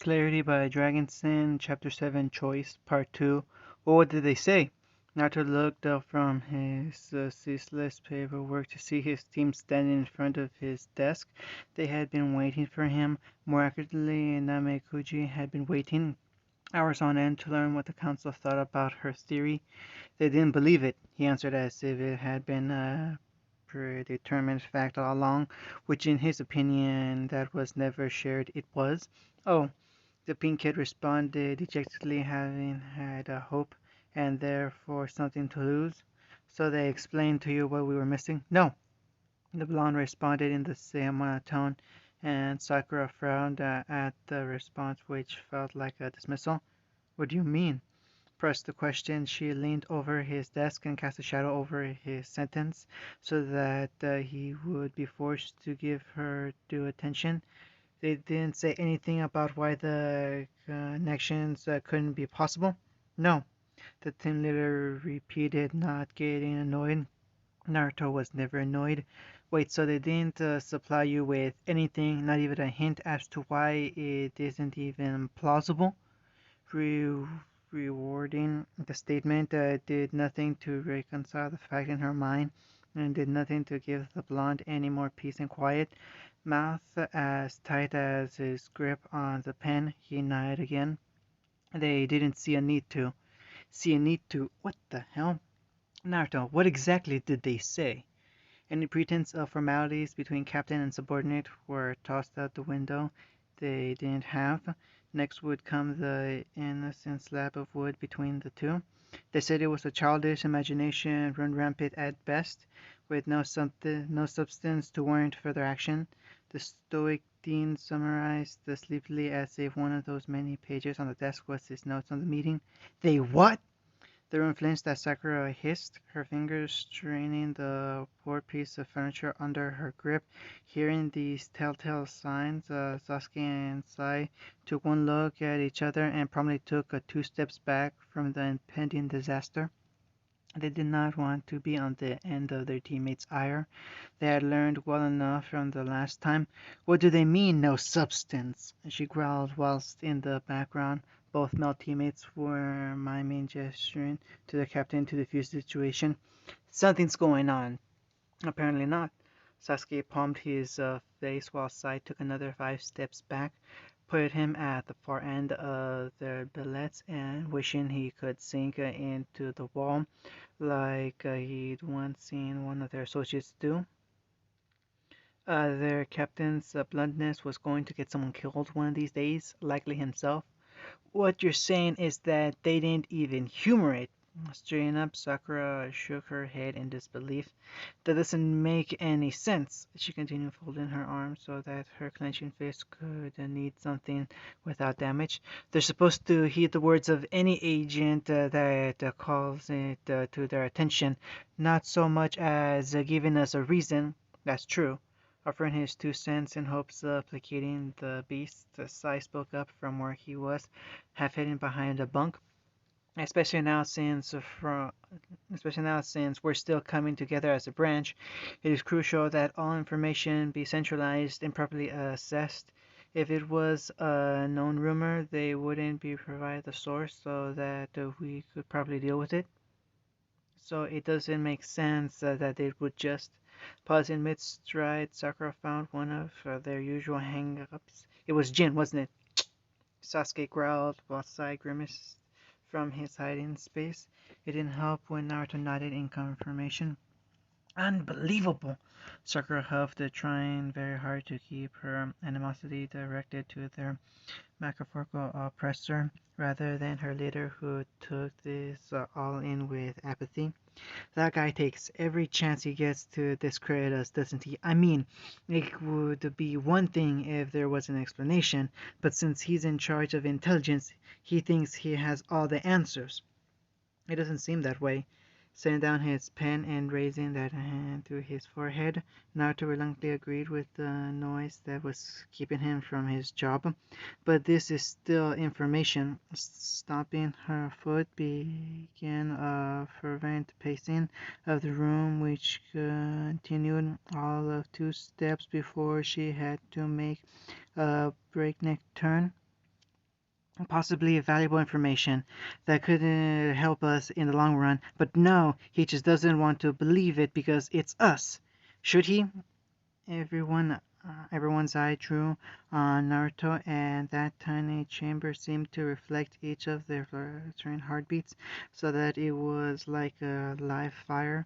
Clarity by Dragonson, Chapter 7, Choice, Part 2. Well, what did they say? Naruto looked up from his ceaseless paperwork to see his team standing in front of his desk. They had been waiting for him. More accurately, Namekuji had been waiting hours on end to learn what the council thought about her theory. They didn't believe it, he answered as if it had been a predetermined fact all along, which in his opinion that was never shared it was. Oh, the pink kid responded dejectedly, having had a hope and therefore something to lose. So they explained to you what we were missing? No, the blonde responded in the same monotone, and Sakura frowned at the response, which felt like a dismissal. What do you mean? Pressed the question. She leaned over his desk and cast a shadow over his sentence so that he would be forced to give her due attention. They didn't say anything about why the connections couldn't be possible? No, the team leader repeated, not getting annoyed. Naruto was never annoyed. Wait, so they didn't supply you with anything, not even a hint as to why it isn't even plausible? Re- Rewarding the statement did nothing to reconcile the fact in her mind and did nothing to give the blonde any more peace and quiet. Mouth as tight as his grip on the pen, he nodded again. They didn't see a need to. See a need to? What the hell? Naruto, what exactly did they say? Any pretense of formalities between captain and subordinate were tossed out the window. They didn't have. Next would come the innocent slab of wood between the two. They said it was a childish imagination run rampant at best, with no substance to warrant further action. The stoic dean summarized sleepily as if one of those many pages on the desk was his notes on the meeting. They what? The room flinched as Sakura hissed, her fingers straining the poor piece of furniture under her grip. Hearing these telltale signs, Sasuke and Sai took one look at each other and promptly took two steps back from the impending disaster. They did not want to be on the end of their teammates' ire. They had learned well enough from the last time. What do they mean, no substance? She growled whilst in the background both male teammates were miming gesturing to the captain to defuse the situation. Something's going on. Apparently not. Sasuke palmed his face while Sai took another 5 steps back, put him at the far end of their billets and wishing he could sink into the wall like he'd once seen one of their associates do. Their captain's bluntness was going to get someone killed one of these days, likely himself. What you're saying is that they didn't even humor it. Straighten up, Sakura shook her head in disbelief. That doesn't make any sense, she continued, folding her arms so that her clenching fist could need something without damage. They're supposed to heed the words of any agent that calls it to their attention, not so much as giving us a reason. That's true. Offering his 2 cents in hopes of placating the beast, Sai spoke up from where he was, half hidden behind a bunk. Especially now, since we're still coming together as a branch, it is crucial that all information be centralized and properly assessed. If it was a known rumor, they wouldn't be provided the source so that we could properly deal with it. So it doesn't make sense that they would just pause in mid-stride. Sakura found one of their usual hang-ups. It was Jin, wasn't it? Sasuke growled while Sai grimaced from his hiding space. It didn't help when Naruto nodded in confirmation. Unbelievable! Sakura huffed, trying very hard to keep her animosity directed to their metaphorical oppressor rather than her leader, who took this all in with apathy. That guy takes every chance he gets to discredit us, doesn't he? I mean, it would be one thing if there was an explanation, but since he's in charge of intelligence, he thinks he has all the answers. It doesn't seem that way. Setting down his pen and raising that hand to his forehead, Naruto reluctantly agreed with the noise that was keeping him from his job. But this is still information. Stomping her foot began a fervent pacing of the room, which continued all of 2 steps before she had to make a breakneck turn. possibly valuable information that could help us in the long run. But no, he just doesn't want to believe it because it's us. Should he? Everyone's eye drew on Naruto, and that tiny chamber seemed to reflect each of their fluttering heartbeats, so that it was like a live fire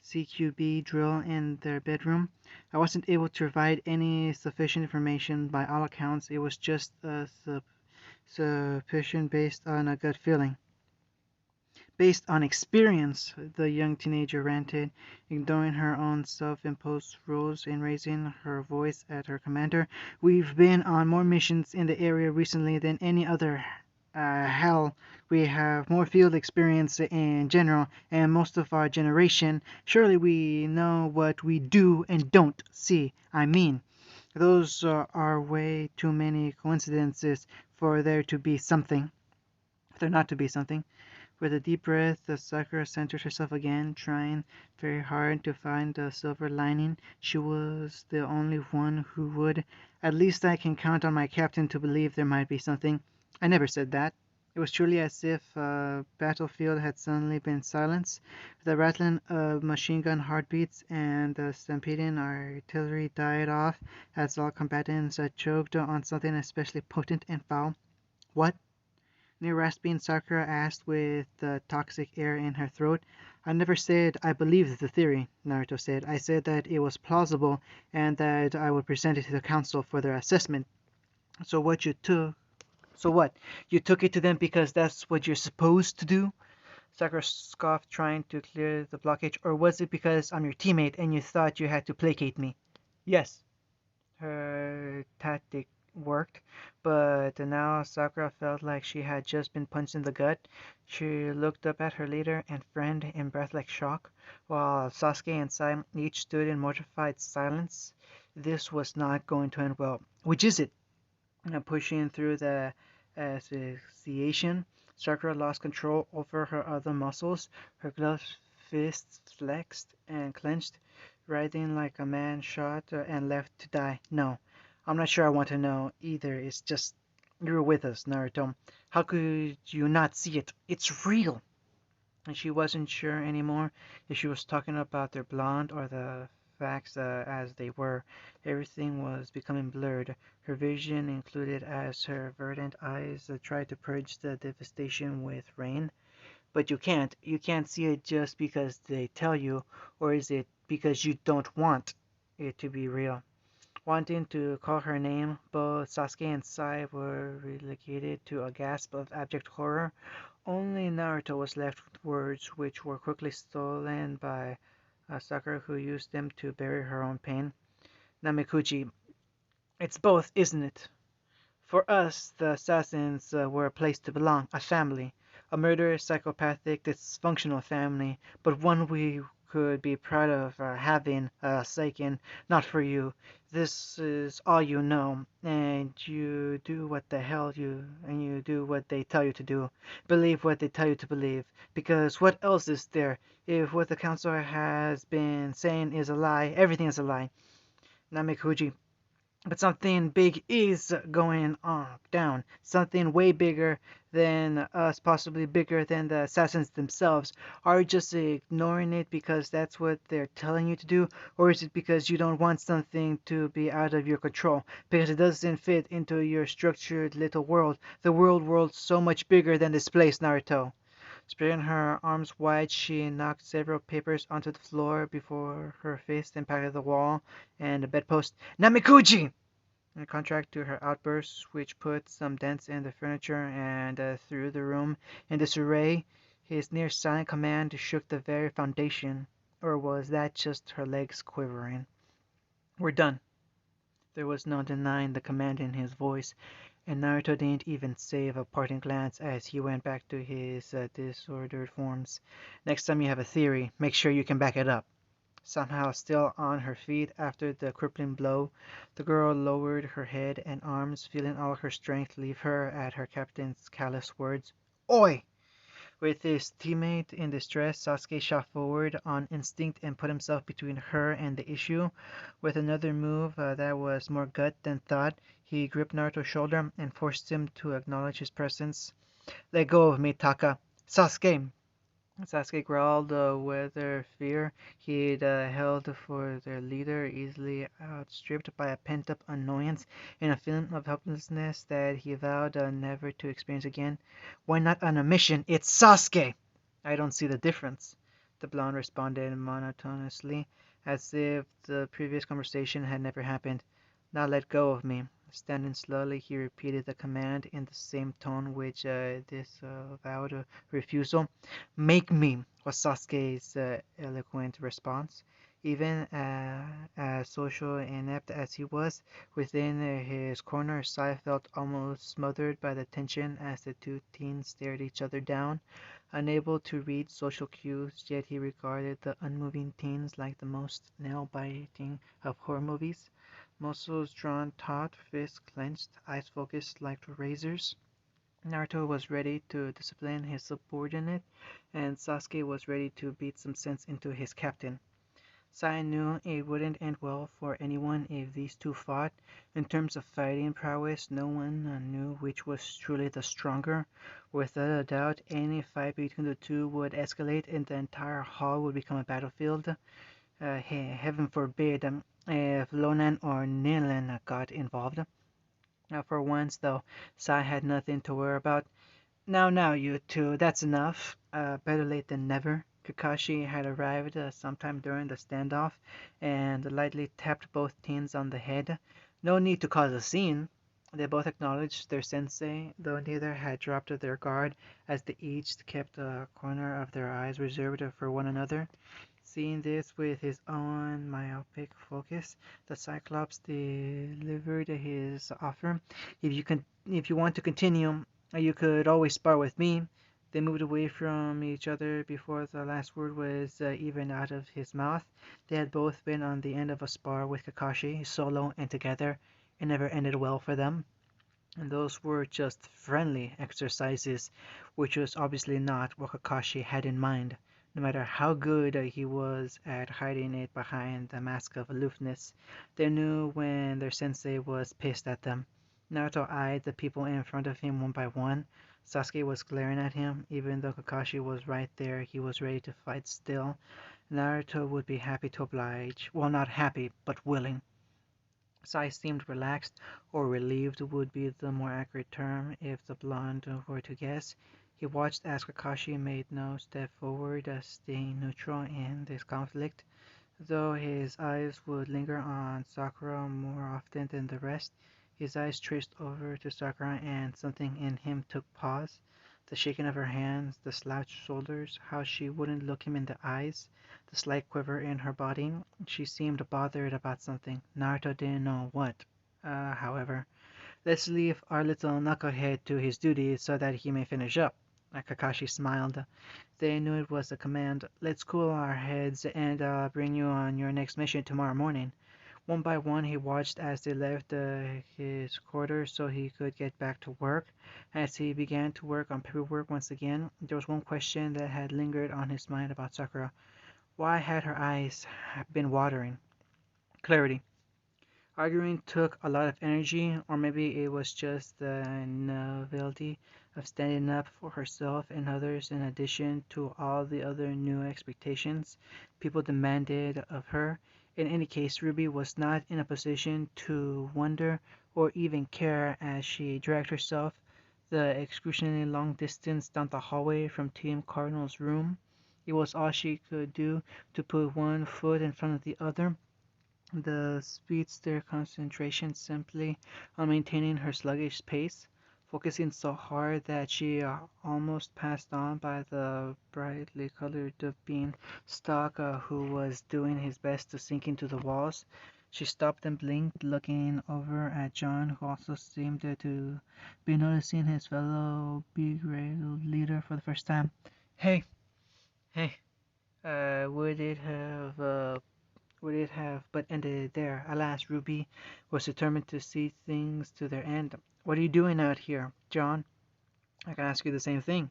CQB drill in their bedroom. I wasn't able to provide any sufficient information. By all accounts, it was just a suspicion based on a gut feeling. Based on experience, the young teenager ranted, ignoring her own self-imposed rules and raising her voice at her commander. We've been on more missions in the area recently than any other. Hell, we have more field experience in general, and most of our generation. Surely we know what we do and don't see. I mean, those are way too many coincidences for there to be something. For there not to be something. With a deep breath, the Sakura centered herself again, trying very hard to find the silver lining. She was the only one who would. At least I can count on my captain to believe there might be something. I never said that. It was truly as if a battlefield had suddenly been silenced. The rattling of machine gun heartbeats and the stampeding artillery died off as all combatants choked on something especially potent and foul. What? Near rasping, Sakura asked with the toxic air in her throat. I never said I believed the theory, Naruto said. I said that it was plausible and that I would present it to the council for their assessment. So what you took so what? You took it to them because that's what you're supposed to do? Sakura scoffed, trying to clear the blockage. Or was it because I'm your teammate and you thought you had to placate me? Yes, her tactic worked, but now Sakura felt like she had just been punched in the gut. She looked up at her leader and friend in breathless shock, while Sasuke and Sai each stood in mortified silence. This was not going to end well. Which is it? Pushing through the asphyxiation, Sakura lost control over her other muscles. Her gloved fists flexed and clenched, writhing like a man shot and left to die. No, I'm not sure I want to know either. It's just you were with us, Naruto. How could you not see it? It's real. And she wasn't sure anymore if she was talking about their blonde or the facts as they were. Everything was becoming blurred. Her vision included as her verdant eyes tried to purge the devastation with rain. But you can't. You can't see it just because they tell you, or is it because you don't want it to be real? Wanting to call her name, both Sasuke and Sai were relegated to a gasp of abject horror. Only Naruto was left with words, which were quickly stolen by Sakura, who used them to bury her own pain. Namekuji, it's both, isn't it? For us, the assassins were a place to belong, a family, a murderous, psychopathic, dysfunctional family, but one we could be proud of having Seiken, not for you. This is all you know, and you do what the hell you do what they tell you to do. Believe what they tell you to believe, because what else is there? If what the council has been saying is a lie, everything is a lie. Namekuji, but something big is going on down. Something way bigger than us, possibly bigger than the assassins themselves. Are you just ignoring it because that's what they're telling you to do? Or is it because you don't want something to be out of your control? Because it doesn't fit into your structured little world. The world's so much bigger than this place, Naruto. Spreading her arms wide, she knocked several papers onto the floor before her fist impacted the wall and the bedpost. Namekuji! In contrast to her outbursts, which put some dents in the furniture and threw the room in disarray, his near silent command shook the very foundation. Or was that just her legs quivering? We're done. There was no denying the command in his voice, and Naruto didn't even save a parting glance as he went back to his disordered forms. Next time you have a theory, make sure you can back it up. Somehow still on her feet after the crippling blow, the girl lowered her head and arms, feeling all her strength leave her at her captain's callous words. Oi! With his teammate in distress, Sasuke shot forward on instinct and put himself between her and the issue. With another move that was more gut than thought, he gripped Naruto's shoulder and forced him to acknowledge his presence. Let go of me, Taka. Sasuke! Sasuke growled whether fear he'd held for their leader, easily outstripped by a pent-up annoyance and a feeling of helplessness that he vowed never to experience again. Why not on a mission? It's Sasuke! I don't see the difference, the blonde responded monotonously, as if the previous conversation had never happened. Now let go of me. Standing slowly, he repeated the command in the same tone which disavowed refusal. Make me, was Sasuke's eloquent response. Even as social inept as he was, within his corner, Sai felt almost smothered by the tension as the two teens stared each other down. Unable to read social cues, yet he regarded the unmoving teens like the most nail-biting of horror movies. Muscles drawn taut, fists clenched, eyes focused like razors. Naruto was ready to discipline his subordinate, and Sasuke was ready to beat some sense into his captain. Sai knew it wouldn't end well for anyone if these two fought. In terms of fighting prowess, no one knew which was truly the stronger. Without a doubt, any fight between the two would escalate and the entire hall would become a battlefield. Heaven forbid if Lonan or Nilan got involved. For once, though, Sai had nothing to worry about. Now, you two, that's enough. Better late than never. Kakashi had arrived sometime during the standoff and lightly tapped both teens on the head. No need to cause a scene. They both acknowledged their sensei, though neither had dropped their guard, as they each kept a corner of their eyes reserved for one another. Seeing this with his own myopic focus, the Cyclops delivered his offer. If you want to continue, you could always spar with me. They moved away from each other before the last word was even out of his mouth. They had both been on the end of a spar with Kakashi, solo and together. It never ended well for them. And those were just friendly exercises, which was obviously not what Kakashi had in mind. No matter how good he was at hiding it behind the mask of aloofness, they knew when their sensei was pissed at them. Naruto eyed the people in front of him one by one. Sasuke was glaring at him. Even though Kakashi was right there, he was ready to fight still. Naruto would be happy to oblige. Well, not happy, but willing. Sai seemed relaxed, or relieved would be the more accurate term if the blonde were to guess. He watched as Kakashi made no step forward, staying neutral in this conflict. Though his eyes would linger on Sakura more often than the rest, his eyes traced over to Sakura and something in him took pause. The shaking of her hands, the slouched shoulders, how she wouldn't look him in the eyes, the slight quiver in her body. She seemed bothered about something. Naruto didn't know what. However, let's leave our little knucklehead to his duties so that he may finish up. Kakashi smiled. They knew it was a command. Let's cool our heads and bring you on your next mission tomorrow morning. One by one he watched as they left his quarters so he could get back to work. As he began to work on paperwork once again, there was one question that had lingered on his mind about Sakura. Why had her eyes been watering? Clarity. Arguing took a lot of energy, or maybe it was just the novelty of standing up for herself and others in addition to all the other new expectations people demanded of her. In any case, Ruby was not in a position to wonder or even care as she dragged herself the excruciatingly long distance down the hallway from Team Cardinal's room. It was all she could do to put one foot in front of the other. The speedster concentration simply on maintaining her sluggish pace, focusing so hard that she almost passed on by the brightly colored bean stalk who was doing his best to sink into the walls. She stopped and blinked, looking over at John, who also seemed to be noticing his fellow big-railed leader for the first time. Hey, hey, would it have but ended there? Alas, Ruby was determined to see things to their end. What are you doing out here, John? I can ask you the same thing.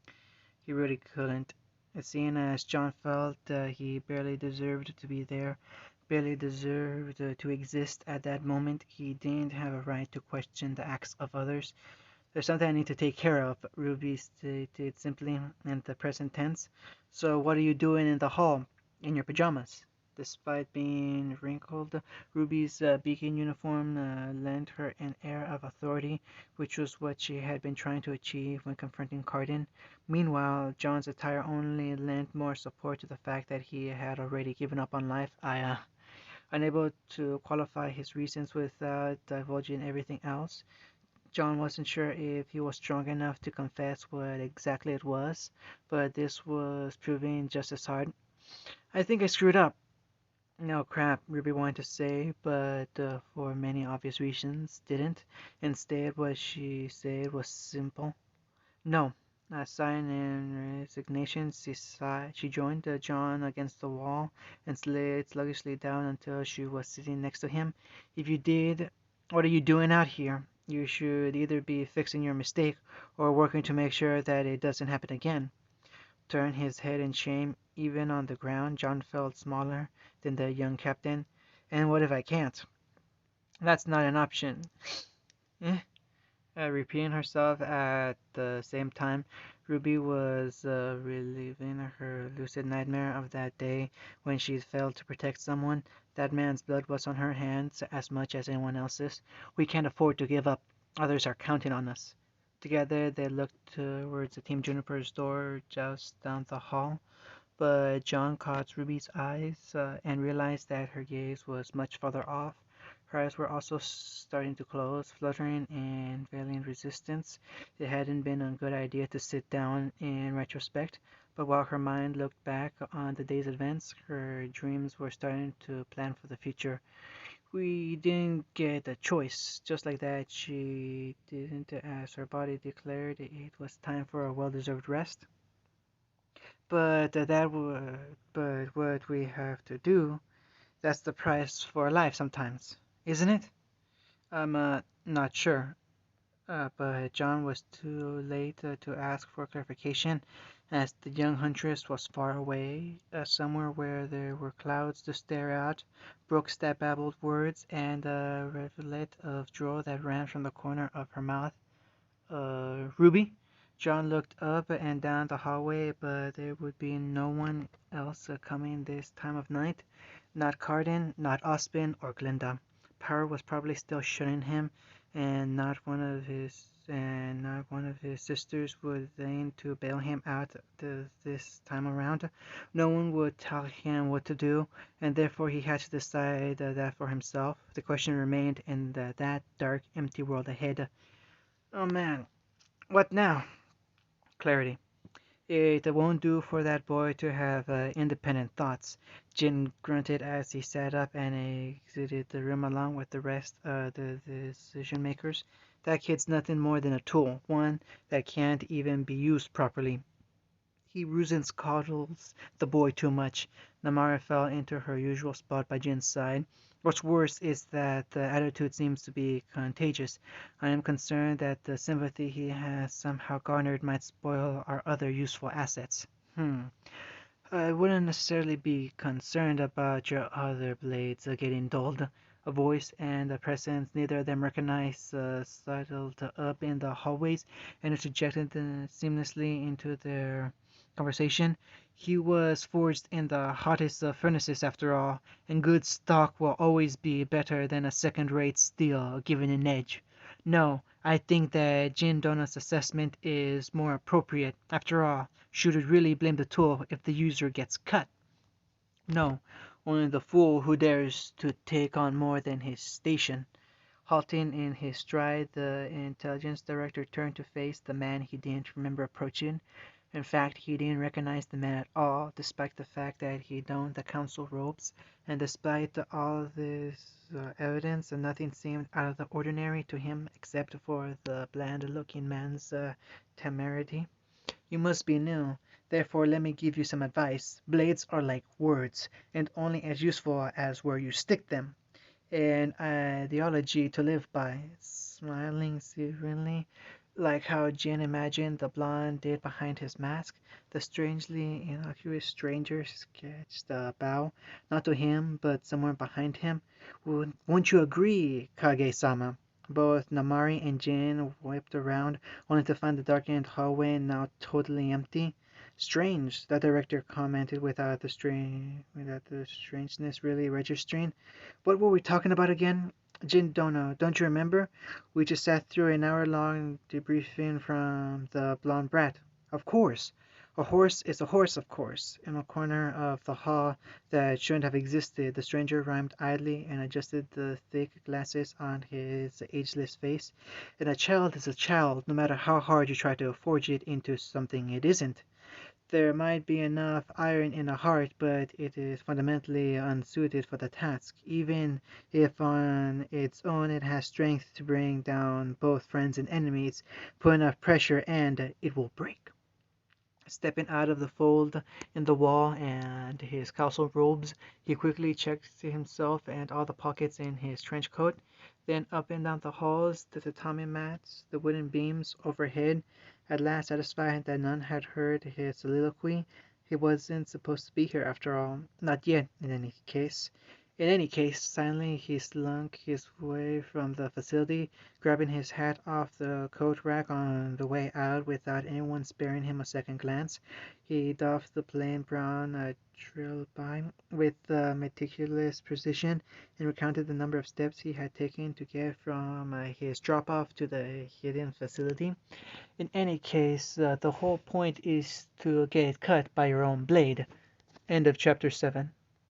He really couldn't. Seeing as John felt he barely deserved to be there, barely deserved to exist at that moment, he didn't have a right to question the acts of others. "There's something I need to take care of," Ruby stated simply in the present tense. "So what are you doing in the hall, in your pajamas?" Despite being wrinkled, Ruby's beacon uniform lent her an air of authority, which was what she had been trying to achieve when confronting Cardin. Meanwhile, John's attire only lent more support to the fact that he had already given up on life. Unable to qualify his reasons without divulging everything else, John wasn't sure if he was strong enough to confess what exactly it was, but this was proving just as hard. "I think I screwed up." "No crap," Ruby wanted to say, but for many obvious reasons, didn't. Instead, what she said was simple. "No." A sign in resignation, she joined John against the wall and slid sluggishly down until she was sitting next to him. "If you did, what are you doing out here? You should either be fixing your mistake or working to make sure that it doesn't happen again." Turn his head in shame. Even on the ground, John felt smaller than the young captain. "And what if I can't?" "That's not an option." Eh? Repeating herself at the same time, Ruby was reliving her lucid nightmare of that day when she failed to protect someone. That man's blood was on her hands as much as anyone else's. "We can't afford to give up. Others are counting on us." Together they looked towards the Team Juniper's door just down the hall. But John caught Ruby's eyes and realized that her gaze was much farther off. Her eyes were also starting to close, fluttering and veiling resistance. It hadn't been a good idea to sit down in retrospect, but while her mind looked back on the day's events, her dreams were starting to plan for the future. "We didn't get a choice." Just like that, she didn't, as her body declared it was time for a well-deserved rest. But what we have to do, that's the price for life sometimes, isn't it? I'm not sure. But John was too late to ask for clarification, as the young huntress was far away, somewhere where there were clouds to stare at, brooks that babbled words, and a rivulet of drool that ran from the corner of her mouth. "Ruby?" John looked up and down the hallway, but there would be no one else coming this time of night. Not Cardin, not Ospin or Glinda. Power was probably still shunning him, and not one of his sisters would deign to bail him out this time around. No one would tell him what to do, and therefore he had to decide that for himself. The question remained in that dark, empty world ahead. "Oh man, what now?" Clarity. "It won't do for that boy to have independent thoughts." Jin grunted as he sat up and exited the room along with the rest of the decision makers. "That kid's nothing more than a tool, one that can't even be used properly. He Ruzens coddles the boy too much." Namara fell into her usual spot by Jin's side. "What's worse is that the attitude seems to be contagious. I am concerned that the sympathy he has somehow garnered might spoil our other useful assets." "I wouldn't necessarily be concerned about your other blades getting dulled." A voice and a presence neither of them recognized sidled up in the hallways and interjected seamlessly into their conversation. "He was forged in the hottest of furnaces after all, and good stock will always be better than a second-rate steel given an edge. No, I think that Jin Donut's assessment is more appropriate. After all, should we really blame the tool if the user gets cut? No, only the fool who dares to take on more than his station." Halting in his stride, the intelligence director turned to face the man he didn't remember approaching. In fact, he didn't recognize the man at all, despite the fact that he donned the council robes, and despite all this evidence, nothing seemed out of the ordinary to him except for the bland-looking man's temerity. "You must be new, therefore let me give you some advice. Blades are like words, and only as useful as where you stick them. An ideology to live by." Smiling serenely, Like how Jin imagined the blonde did behind his mask, the strangely innocuous stranger sketched the bow, not to him, but somewhere behind him. Wouldn't you agree, Kage-sama? Both Namari and Jin whipped around, only to find the darkened hallway now totally empty. Strange, the director commented without the strangeness really registering. What were we talking about again? Jin, don't you remember? We just sat through an hour-long debriefing from the blonde brat. Of course. A horse is a horse, of course. In a corner of the hall that shouldn't have existed, the stranger rhymed idly and adjusted the thick glasses on his ageless face. And a child is a child, no matter how hard you try to forge it into something it isn't. There might be enough iron in a heart, but it is fundamentally unsuited for the task, even if on its own it has strength to bring down both friends and enemies. Put enough pressure and it will break. Stepping out of the fold in the wall and his castle robes, he quickly checked himself and all the pockets in his trench coat, then up and down the halls, the tatami mats, the wooden beams overhead. At last, satisfied that none had heard his soliloquy, he wasn't supposed to be here after all. Not yet, in any case. In any case, silently he slunk his way from the facility, grabbing his hat off the coat rack on the way out without anyone sparing him a second glance. He doffed the plain brown trilby with meticulous precision and recounted the number of steps he had taken to get from his drop-off to the hidden facility. In any case, the whole point is to get it cut by your own blade. End of chapter 7.